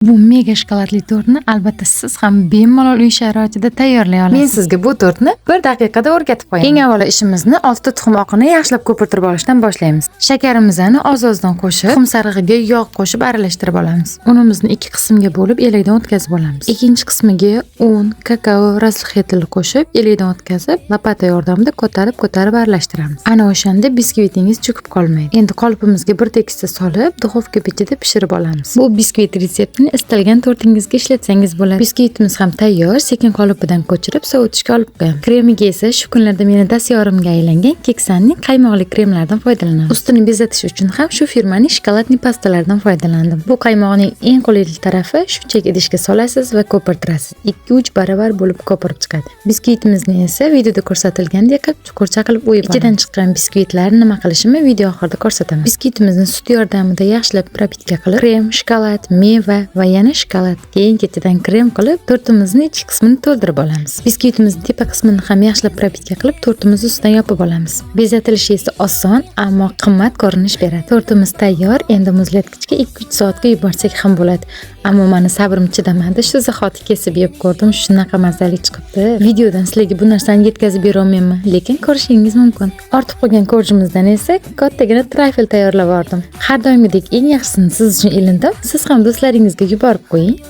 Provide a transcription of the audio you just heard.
Bu mega shokoladli tortni albatta siz ham bemalol uy sharoitida tayyorlay olasiz. Men sizga bu tortni 1 daqiqada o'rgatib qo'yaman. Eng avvalo ishimizni 6 ta tuxum oqini yaxshilab ko'pirtirib olishdan boshlaymiz. Shakarimizni oz-ozdan qo'shib, tuxum sarig'iga yog' qo'shib aralashtirib olamiz. Unimizni 2 qismga bo'lib, elakdan o'tkazib olamiz. Ikkinchi qismiga un, kakao, razlxetil qo'shib, elakdan o'tkazib, lopata yordamida ko'tarib aralashtiramiz. Ana o'shanda biskvitingiz cho'kib qolmaydi. Endi qolipimizga bir tekisda solib, duxovka pechida pishirib olamiz. Bu biskvit retseptini istalgan tortingizga ishlatsangiz bo'ladi. Biskvitimiz ham tayyor, sekin qolipidan ko'chirib sovutishga olib qo'yamiz. Kremiga esa shu kunlarda meni dastyorimga aylangan Keksanning qaymoqli kremlaridan foydalanamiz. Ustini bezatish uchun ham shu firmaning shokoladli pastalaridan foydalandim. Bu qaymoqning eng qulay tarafi shunchaki idishga solasiz va ko'pirtirasiz. 2-3 baravar bo'lib ko'pirib chiqadi. Biskvitimizni esa videoda ko'rsatilgandek chuqurcha qilib o'yib olamiz. Ichidan chiqqan biskvitlarni nima qilishimni video oxirida ko'rsataman. Biskvitimizni sut yordamida yaxshilab propitka qilib, krem, shokolad, meva va yana shokolad, keyin ketidan krem qilib, tortimizning ichki qismini to'ldirib olamiz. Biskvitimizning tepa qismini ham yaxshilab propitka qilib, tortimizni ustidan yopib olamiz. Bezatilishi esa oson, ammo qimmat ko'rinish beradi. Tortimiz tayyor, endi muzlatgichga 2-3 soatga yuborsak ham bo'ladi. Ammo meni sabrim chidamadi, shu zahoti kesib yeb ko'rdim, shunaqa mazali chiqibdi. Videodan sizlarga bu narsani yetkazib bera olmayman, lekin ko'rishingiz mumkin. Ortib qolgan ko'rjimizdan esa kattagina trayfel tayyorlab oldim. Har doimgidek eng yaxshisini siz uchun ilindim. Siz ham do'stlaringizga yuborib qo'ying.